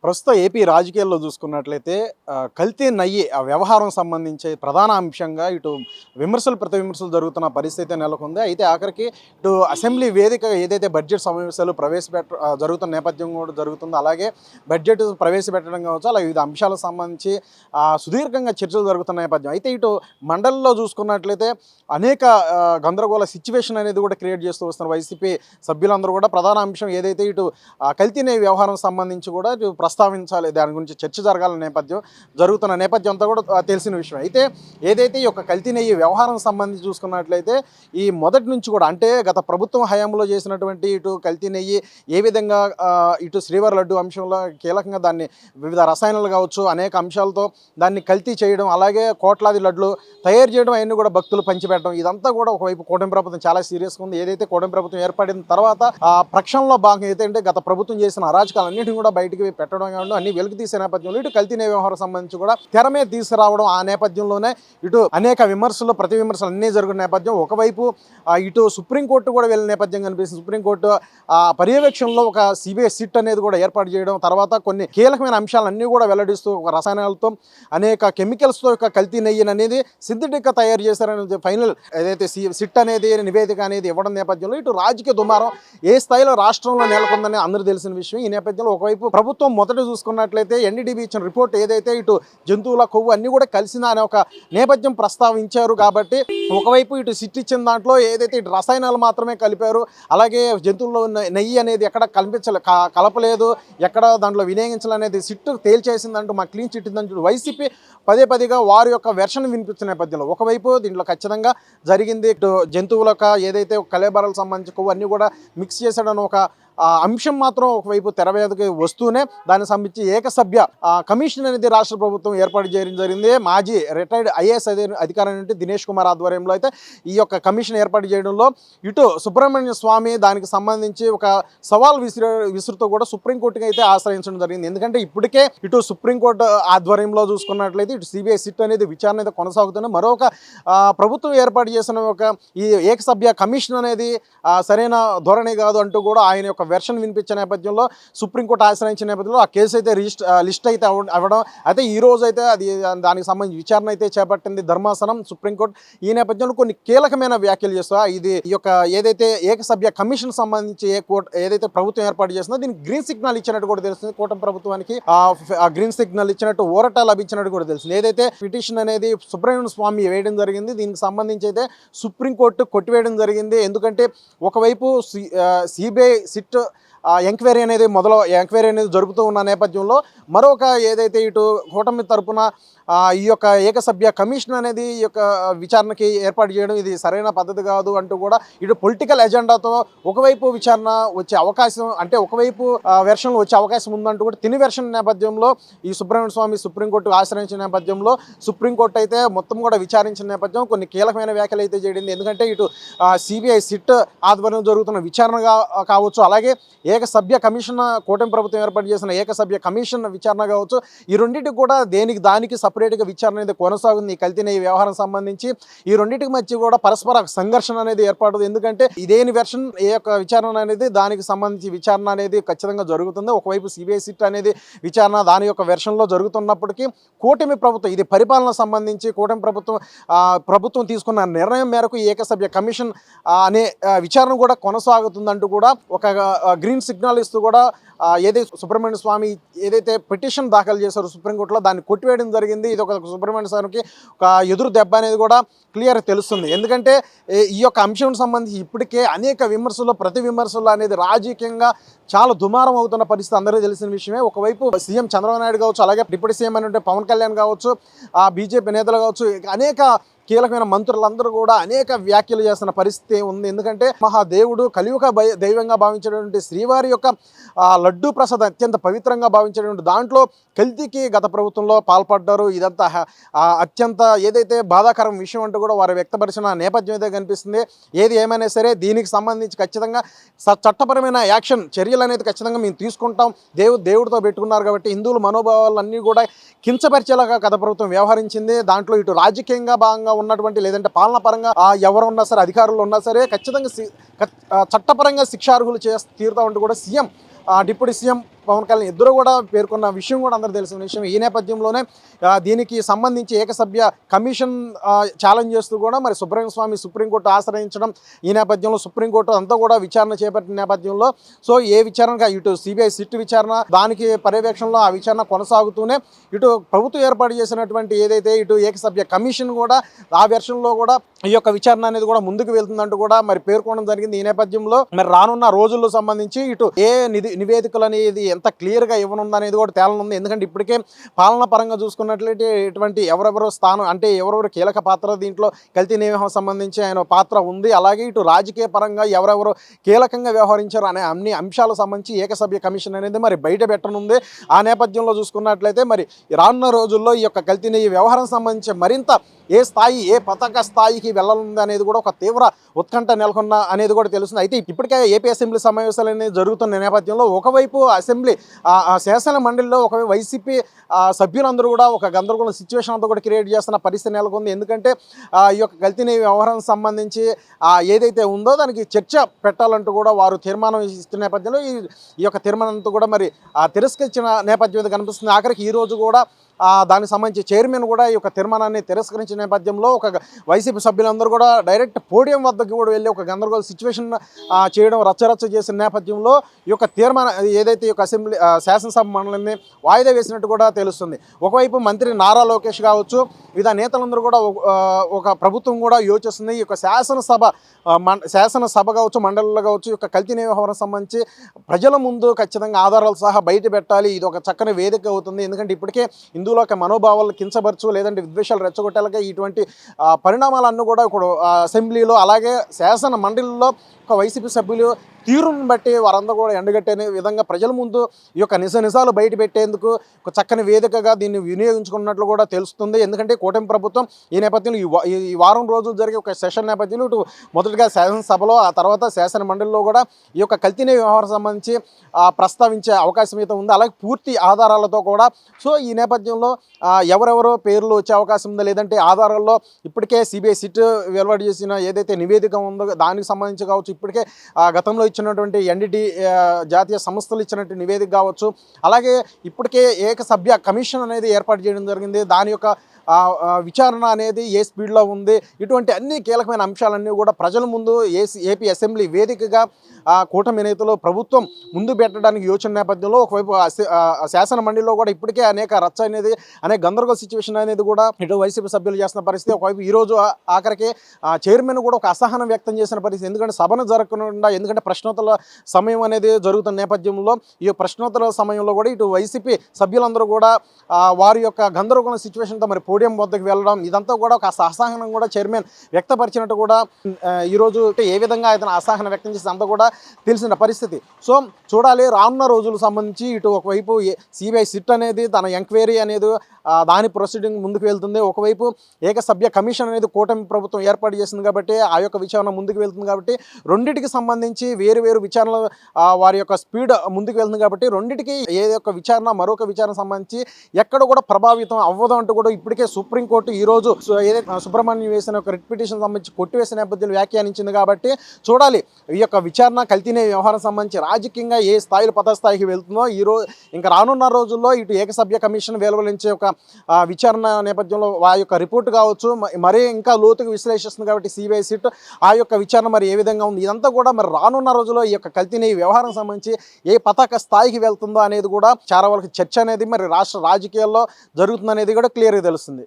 ప్రస్తుతం ఏపీ రాజకీయాల్లో చూసుకున్నట్లయితే కల్తీ నయ్యి ఆ వ్యవహారం సంబంధించి ప్రధాన అంశంగా ఇటు విమర్శలు ప్రతి విమర్శలు జరుగుతున్న పరిస్థితి నెలకొంది. అయితే ఆఖరికి ఇటు అసెంబ్లీ వేదిక ఏదైతే బడ్జెట్ సమావేశాలు జరుగుతున్న నేపథ్యం కూడా జరుగుతుందో, అలాగే బడ్జెట్ ప్రవేశపెట్టడం కావచ్చు, అలాగే వివిధ అంశాలకు సంబంధించి సుదీర్ఘంగా చర్చలు జరుగుతున్న నేపథ్యం. అయితే ఇటు మండలిలో చూసుకున్నట్లయితే అనేక గందరగోళ సిచ్యువేషన్ అనేది కూడా క్రియేట్ చేస్తూ వస్తున్నారు వైసీపీ సభ్యులందరూ కూడా. ప్రధాన అంశం ఏదైతే ఇటు కల్తీ నయ్యి వ్యవహారం సంబంధించి కూడా ప్రస్తావించాలి, దాని గురించి చర్చ జరగాలనే జరుగుతున్న నేపథ్యం అంతా కూడా తెలిసిన విషయం. అయితే ఏదైతే ఈ యొక్క కల్తీ నెయ్యి వ్యవహారం సంబంధించి చూసుకున్నట్లయితే ఈ మొదటి నుంచి కూడా, అంటే గత ప్రభుత్వం హయాంలో చేసినటువంటి ఇటు కల్తీ నెయ్యి ఏ విధంగా ఇటు శ్రీవారి లడ్డు అంశంలో కీలకంగా దాన్ని వివిధ రసాయనాలు కావచ్చు అనేక అంశాలతో దాన్ని కల్తీ చేయడం, అలాగే కోట్లాది లడ్లు తయారు చేయడం, అవన్నీ కూడా భక్తులు పంచిపెట్టడం, ఇదంతా కూడా ఒకవైపు కూటమి ప్రభుత్వం చాలా సీరియస్గా ఉంది. ఏదైతే కూటమి ప్రభుత్వం ఏర్పడిన తర్వాత ప్రక్షాళనలో భాగంగా ఏదైతే గత ప్రభుత్వం చేసిన అరాచకాలన్నింటినీ కూడా బయటికి పెట్టడం కాకుండా అన్ని వెలుగు తీసే నేపథ్యంలో ఇటు కల్తీ నెయ్యి వ్యవహారం సంబంధించి కూడా తెర మీద తీసుకురావడం, ఆ నేపథ్యంలోనే ఇటు అనేక విమర్శలు ప్రతి విమర్శలు అన్నీ జరుగుతున్న నేపథ్యం. ఒకవైపు ఇటు సుప్రీంకోర్టు కూడా వెళ్ళిన నేపథ్యం కనిపిస్తుంది. సుప్రీంకోర్టు పర్యవేక్షణలో ఒక సిబిఐ సిట్ అనేది కూడా ఏర్పాటు చేయడం, తర్వాత కొన్ని కీలకమైన అంశాలన్నీ కూడా వెల్లడిస్తూ ఒక రసాయనాలతో అనేక కెమికల్స్తో ఒక కల్తీ నెయ్యి అనేది సింథటిక్గా తయారు చేశారని ఫైనల్ ఏదైతే సిట్ అనేది నివేదిక అనేది ఇవ్వడం నేపథ్యంలో ఇటు రాజకీయ దుమారం ఏ స్థాయిలో రాష్ట్రంలో నెలకొందని అందరూ తెలిసిన విషయం. ఈ నేపథ్యంలో ఒకవైపు ప్రభుత్వం మొదట చూసుకున్నట్లయితే ఎన్డీడీబీ ఇచ్చిన రిపోర్ట్ ఏదైతే ఇటు జంతువుల కొవ్వు అన్నీ కూడా కలిసిన అనే ఒక నేపథ్యం ప్రస్తావించారు. కాబట్టి ఒకవైపు ఇటు సిట్ ఇచ్చిన దాంట్లో ఏదైతే ఇటు రసాయనాలు మాత్రమే కలిపారు, అలాగే జంతువుల్లో నెయ్యి అనేది ఎక్కడ కలపలేదు, ఎక్కడ దాంట్లో వినియోగించాలనేది సిట్ తేల్చేసిందంటూ మా క్లీన్ చిట్ ఇద్దంటూ వైసీపీ పదేగా వారి యొక్క వెర్షన్ వినిపించిన నేపథ్యంలో ఒకవైపు దీంట్లో ఖచ్చితంగా జరిగింది ఇటు జంతువులకు ఏదైతే కళేబరాలకు సంబంధించి కొవ్వు అన్నీ కూడా మిక్స్ చేశాడని ఒక అంశం మాత్రం ఒకవైపు తెర మీదకి వస్తూనే దానికి సంబంధించి ఏకసభ్య కమిషన్ అనేది రాష్ట్ర ప్రభుత్వం ఏర్పాటు చేయడం జరిగింది. మాజీ రిటైర్డ్ ఐఏఎస్ అధికారి దినేష్ కుమార్ ఆధ్వర్యంలో అయితే ఈ యొక్క కమిషన్ ఏర్పాటు చేయడంలో ఇటు సుబ్రహ్మణ్య స్వామి దానికి సంబంధించి ఒక సవాల్ విసురుతూ కూడా సుప్రీంకోర్టుకి అయితే ఆశ్రయించడం జరిగింది. ఎందుకంటే ఇప్పటికే ఇటు సుప్రీంకోర్టు ఆధ్వర్యంలో చూసుకున్నట్లయితే ఇటు సిబిఐ సిట్ అనేది విచారణ అయితే కొనసాగుతుంది. మరొక ప్రభుత్వం ఏర్పాటు చేసిన ఒక ఈ ఏకసభ్య కమిషన్ అనేది సరైన ధోరణి కాదు అంటూ కూడా ఆయన యొక్క వెర్షన్ వినిపించే నేపథ్యంలో సుప్రీంకోర్టు ఆశ్రయించిన నేపథ్యంలో ఆ కేసు అయితే లిస్ట్ అయితే అవ్వడం, అయితే ఈ రోజు అయితే అది దానికి సంబంధించి విచారణ అయితే చేపట్టింది ధర్మాసనం సుప్రీంకోర్టు. ఈ నేపథ్యంలో కొన్ని కీలకమైన వ్యాఖ్యలు చేస్తా ఇది ఈ యొక్క ఏదైతే ఏకసభ్య కమిషన్ సంబంధించి ఏదైతే ప్రభుత్వం ఏర్పాటు చేస్తుందో దీనికి గ్రీన్ సిగ్నల్ ఇచ్చినట్టు కూడా తెలుస్తుంది. కూటమి ప్రభుత్వానికి ఆ గ్రీన్ సిగ్నల్ ఇచ్చినట్టు ఊరట లభించినట్టు కూడా తెలుస్తుంది. ఏదైతే పిటిషన్ అనేది సుబ్రహ్మణ్య స్వామి వేయడం జరిగింది, దీనికి సంబంధించి అయితే సుప్రీంకోర్టు కొట్టివేయడం జరిగింది. ఎందుకంటే ఒకవైపు సిబిఐ సిట్ ఎంక్వైరీ అనేది జరుగుతూ ఉన్న నేపథ్యంలో మరొక ఏదైతే ఇటు కూటమి తరపున ఈ యొక్క ఏకసభ్య కమిషన్ అనేది ఈ యొక్క విచారణకి ఏర్పాటు చేయడం ఇది సరైన పద్ధతి కాదు అంటూ కూడా ఇటు పొలిటికల్ ఎజెండాతో ఒకవైపు విచారణ వచ్చే అవకాశం, అంటే ఒకవైపు వెర్షన్లు వచ్చే అవకాశం ఉందంటూ కూడా తిని వెర్షన్ నేపథ్యంలో ఈ సుబ్రహ్మణ్య స్వామి సుప్రీంకోర్టు ఆశ్రయించిన నేపథ్యంలో సుప్రీంకోర్టు అయితే మొత్తం కూడా విచారించిన నేపథ్యం కొన్ని కీలకమైన వ్యాఖ్యలు అయితే చేయడింది. ఎందుకంటే ఇటు సిబిఐ సిట్ ఆధ్వర్యంలో జరుగుతున్న విచారణ కావచ్చు, అలాగే ఏకసభ్య కమిషన్ కూటమి ప్రభుత్వం ఏర్పాటు చేసిన ఏకసభ్య కమిషన్ విచారణ కావచ్చు, ఈ రెండింటికి కూడా దానికి సపరేట్గా విచారణ అనేది కొనసాగుతుంది. ఈ కల్తీ నెయ్యి వ్యవహారం సంబంధించి ఈ రెండింటికి మధ్య కూడా పరస్పర సంఘర్షణ అనేది ఏర్పడుతుంది. ఎందుకంటే ఇదేని వెర్షన్ ఏ యొక్క విచారణ అనేది దానికి సంబంధించి విచారణ అనేది ఖచ్చితంగా జరుగుతుంది. ఒకవైపు సిబిఐ సిట్ అనేది విచారణ దాని యొక్క వెర్షన్లో జరుగుతున్నప్పటికీ కూటమి ప్రభుత్వం ఇది పరిపాలన సంబంధించి కూటమి ప్రభుత్వం తీసుకున్న నిర్ణయం మేరకు ఈ ఏకసభ్య కమిషన్ అనే విచారణ కూడా కొనసాగుతుందంటూ కూడా ఒక గ్రీన్ సిగ్నల్ ఇస్తూ కూడా ఏదైతే సుబ్రహ్మణ్య స్వామి ఏదైతే పిటిషన్ దాఖలు చేశారో సుప్రీంకోర్టులో దాన్ని కొట్టివేయడం జరిగింది. ఇది ఒక సుబ్రహ్మణ్య స్వామికి ఒక ఎదురు దెబ్బ అనేది కూడా క్లియర్ తెలుస్తుంది. ఎందుకంటే ఈ యొక్క అంశం సంబంధించి ఇప్పటికే అనేక విమర్శలు ప్రతి విమర్శలు అనేది రాజకీయంగా చాలా దుమారం అవుతున్న పరిస్థితి అందరికీ తెలిసిన విషయమే. ఒకవైపు సీఎం చంద్రబాబు నాయుడు కావచ్చు, అలాగే డిప్యూటీ సీఎం అంటే పవన్ కళ్యాణ్ కావచ్చు, బీజేపీ నేతలు కావచ్చు, అనేక కీలకమైన మంత్రులందరూ కూడా అనేక వ్యాఖ్యలు చేస్తున్న పరిస్థితి ఉంది. ఎందుకంటే మహాదేవుడు కలియుగ దైవంగా భావించేటువంటి శ్రీవారి యొక్క లడ్డూ ప్రసాదం అత్యంత పవిత్రంగా భావించేటువంటి దాంట్లో కల్తీకి గత ప్రభుత్వంలో పాల్పడ్డారు. ఇదంతా అత్యంత ఏదైతే బాధాకరం విషయం అంటూ కూడా వారు వ్యక్తపరిచిన నేపథ్యం అయితే కనిపిస్తుంది. ఏది ఏమైనా సరే దీనికి సంబంధించి ఖచ్చితంగా చట్టపరమైన చర్యలు అనేది ఖచ్చితంగా మేము తీసుకుంటాం. దేవుడితో పెట్టుకున్నారు కాబట్టి హిందువుల మనోభావాలన్నీ కూడా కించపరిచేలాగా గత ప్రభుత్వం వ్యవహరించింది. దాంట్లో ఇటు రాజకీయంగా భాగంగా ఉన్నటువంటి లేదంటే పాలనా పరంగా ఎవరు ఉన్నా సరే అధికారులు ఉన్నా సరే ఖచ్చితంగా చట్టపరంగా శిక్షార్హులు తీరుతా ఉంటూ కూడా డిప్యూటీ సీఎం పవన్ కళ్యాణ్ ఇద్దరు కూడా పేర్కొన్న విషయం కూడా అందరూ తెలిసిన విషయం. ఈ నేపథ్యంలోనే దీనికి సంబంధించి ఏకసభ్య కమిషన్ ఛాలెంజ్ చేస్తూ కూడా మరి సుబ్రహ్మణ్య స్వామి సుప్రీంకోర్టు ఆశ్రయించడం, ఈ నేపథ్యంలో సుప్రీంకోర్టు అంతా కూడా విచారణ చేపట్టిన నేపథ్యంలో సో ఏ విచారణగా ఇటు సిబిఐ సిట్ విచారణ దానికి పర్యవేక్షణలో ఆ విచారణ కొనసాగుతూనే ఇటు ప్రభుత్వం ఏర్పాటు చేసినటువంటి ఏదైతే ఇటు ఏకసభ్య కమిషన్ కూడా ఆ వెర్షన్లో కూడా ఈ యొక్క విచారణ అనేది కూడా ముందుకు వెళ్తుందంటూ కూడా మరి పేర్కొనడం జరిగింది. ఈ నేపథ్యంలో మరి రానున్న రోజుల్లో సంబంధించి ఇటు ఏ నివేదికలు అనేది ఎంత క్లియర్గా ఇవ్వనుంది అనేది కూడా తేలనుంది. ఎందుకంటే ఇప్పటికే పాలనా పరంగా చూసుకున్నట్లయితే ఇటువంటి ఎవరెవరో స్థానం అంటే ఎవరెవరు కీలక పాత్ర దీంట్లో కల్తీ నివేహం సంబంధించి ఆయన పాత్ర ఉంది. అలాగే ఇటు రాజకీయ పరంగా ఎవరెవరు కీలకంగా వ్యవహరించారు అనే అన్ని అంశాలకు సంబంధించి ఏకసభ్య కమిషన్ అనేది మరి బయట పెట్టనుంది. ఆ నేపథ్యంలో చూసుకున్నట్లయితే మరి రానున్న రోజుల్లో ఈ యొక్క కల్తీ నెయ్యి వ్యవహారం సంబంధించి మరింత ఏ స్థాయి ఏ పతాక స్థాయికి వెళ్ళనుంది అనేది కూడా ఒక తీవ్ర ఉత్కంఠ నెలకొన్న అనేది కూడా తెలుస్తుంది. అయితే ఇప్పటికే ఏపీ అసెంబ్లీ సమావేశాలు అనేది జరుగుతున్న నేపథ్యంలో ఒకవైపు అసెంబ్లీ శాసన మండలిలో ఒకవైపు వైసీపీ సభ్యులందరూ కూడా ఒక గందరగోళం సిచ్యువేషన్ అంతా కూడా క్రియేట్ చేస్తున్న పరిస్థితి నెలకొంది. ఎందుకంటే ఈ యొక్క కల్తీ నెయ్యి వ్యవహారం సంబంధించి ఏదైతే ఉందో దానికి చర్చ పెట్టాలంటూ కూడా వారు తీర్మానం ఇస్తున్న నేపథ్యంలో ఈ యొక్క తీర్మానంతో కూడా మరి తిరస్కరించిన నేపథ్యం కనిపిస్తుంది. ఆఖరికి ఈ రోజు కూడా దానికి సంబంధించి చైర్మన్ కూడా ఈ యొక్క తీర్మానాన్ని తిరస్కరించిన నేపథ్యంలో ఒక వైసీపీ సభ్యులందరూ కూడా డైరెక్ట్ పోడియం వద్దకు కూడా వెళ్ళి ఒక గందరగోళ సిచ్యువేషన్ చేయడం రచ్చరచ్చ చేసిన నేపథ్యంలో ఈ యొక్క తీర్మానం ఏదైతే ఈ యొక్క అసెంబ్లీ శాసనసభ మండలిని వాయిదా వేసినట్టు కూడా తెలుస్తుంది. ఒకవైపు మంత్రి నారా లోకేష్ కావచ్చు, వివిధ నేతలందరూ కూడా ఒక ప్రభుత్వం కూడా యోచిస్తుంది. ఈ యొక్క శాసనసభ కావచ్చు, మండలిలో కావచ్చు, ఈ యొక్క కల్తీ వ్యవహారం సంబంధించి ప్రజల ముందు ఖచ్చితంగా ఆధారాలు సహా బయట పెట్టాలి. ఇది ఒక చక్కని వేదిక అవుతుంది. ఎందుకంటే ఇప్పటికే హిందువుల మనోభావాలు కించపరచు లేదంటే విద్వేషాలు రెచ్చగొట్టాలగా ఇటువంటి పరిణామాలన్నీ కూడా ఇప్పుడు అసెంబ్లీలో అలాగే శాసన మండలిలో ఒక వైసీపీ సభ్యులు తీరును బట్టి వారందరూ కూడా ఎండగట్టే విధంగా ప్రజల ముందు ఈ యొక్క నిజాలు బయట పెట్టేందుకు ఒక చక్కని వేదికగా దీన్ని వినియోగించుకున్నట్లు కూడా తెలుస్తుంది. ఎందుకంటే కూటమి ప్రభుత్వం ఈ నేపథ్యంలో ఈ వారం రోజులు జరిగే ఒక సెషన్ నేపథ్యంలో ఇటు మొదటిగా శాసనసభలో ఆ తర్వాత శాసన మండలిలో కూడా ఈ యొక్క కల్తీ వ్యవహారం సంబంధించి ప్రస్తావించే అవకాశం అయితే ఉంది. అలాగే పూర్తి ఆధారాలతో కూడా. సో ఈ నేపథ్యంలో ఎవరెవరో పేర్లు వచ్చే అవకాశం ఉందా లేదంటే ఆధారాల్లో ఇప్పటికే సిబిఐ సిట్ వెలువడి చేసిన ఏదైతే నివేదిక ఉందో దానికి సంబంధించి కావచ్చు, ఇప్పటికే గతంలో ఇచ్చినటువంటి ఎన్డిటి జాతీయ సంస్థలు ఇచ్చినటువంటి నివేదిక కావచ్చు, అలాగే ఇప్పటికే ఏకసభ్య కమిషన్ అనేది ఏర్పాటు చేయడం జరిగింది. దాని యొక్క విచారణ అనేది ఏ స్పీడ్లో ఉంది, ఇటువంటి అన్ని కీలకమైన అంశాలన్నీ కూడా ప్రజల ముందు ఏపీ అసెంబ్లీ వేదికగా కూటమి నేతలు ప్రభుత్వం ముందు పెట్టడానికి యోచన నేపథ్యంలో ఒకవైపు శాసన మండలిలో కూడా ఇప్పటికే అనేక రచ్చ అనేది అనేక గందరగోళ సిచ్యువేషన్ అనేది కూడా ఇటు వైసీపీ సభ్యులు చేస్తున్న పరిస్థితి. ఒకవైపు ఈరోజు ఆఖరికి చైర్మన్ కూడా ఒక అసహనం వ్యక్తం చేసిన పరిస్థితి. ఎందుకంటే సభను జరగకుండా ఎందుకంటే ప్రశ్నోత్తరాల సమయం అనేది జరుగుతున్న నేపథ్యంలో ఈ ప్రశ్నోత్తరాల సమయంలో కూడా ఇటు వైసీపీ సభ్యులందరూ కూడా వారి యొక్క గందరగోళ సిచ్యువేషన్తో మరి పోడియం వద్దకు వెళ్ళడం ఇదంతా కూడా ఒక అసహనం కూడా చైర్మన్ వ్యక్తపరిచినట్టు కూడా ఈరోజు ఏ విధంగా ఆయన అసహనం వ్యక్తం చేసి అంతా కూడా తెలిసిన పరిస్థితి. సో చూడాలి రానున్న రోజులకు సంబంధించి ఇటు ఒకవైపు సిబిఐ సిట్ అనేది తన ఎంక్వైరీ అనేది దాని ప్రొసీడింగ్ ముందుకు వెళ్తుంది. ఒకవైపు ఏకసభ్య కమిషన్ అనేది కూటమి ప్రభుత్వం ఏర్పాటు చేసింది కాబట్టి ఆ యొక్క విచారణ ముందుకు వెళ్తుంది కాబట్టి రెండింటికి సంబంధించి వేరు విచారణలు వారి యొక్క స్పీడ్ ముందుకు వెళ్తుంది కాబట్టి రెండింటికి ఏ యొక్క విచారణ మరొక విచారణ సంబంధించి ఎక్కడ కూడా ప్రభావితం అవ్వదు అంటూ కూడా ఇప్పటికే సుప్రీంకోర్టు ఈరోజు ఏదైతే సుబ్రహ్మణ్యం వేసిన ఒక రిట్ పిటిషన్ సంబంధించి కొట్టివేసిన నేపథ్యంలో వ్యాఖ్యానించింది. కాబట్టి చూడాలి ఈ యొక్క విచారణ కల్తీ వ్యవహారం సంబంధించి రాజకీయంగా ఏ స్థాయిలో పతస్థాయికి వెళ్తుందో ఈరోజు ఇంకా రానున్న రోజుల్లో ఇటు ఏకసభ్య కమిషన్ వెలువరించే ఒక విచారణ నేపథ్యంలో ఆ యొక్క రిపోర్ట్ కావచ్చు మరీ ఇంకా లోతుగా విశ్లేషిస్తుంది కాబట్టి సిబిఐ సిట్ ఆ యొక్క విచారణ మరి ఏ విధంగా ఉంది ఇదంతా కూడా మరి రానున్న రోజుల్లో ఈ యొక్క కల్తీ వ్యవహారం సంబంధించి ఏ పతాక స్థాయికి వెళ్తుందో అనేది కూడా చాలా వరకు చర్చ అనేది మరి రాష్ట్ర రాజకీయాల్లో జరుగుతుందనేది కూడా క్లియర్గా తెలుస్తుంది.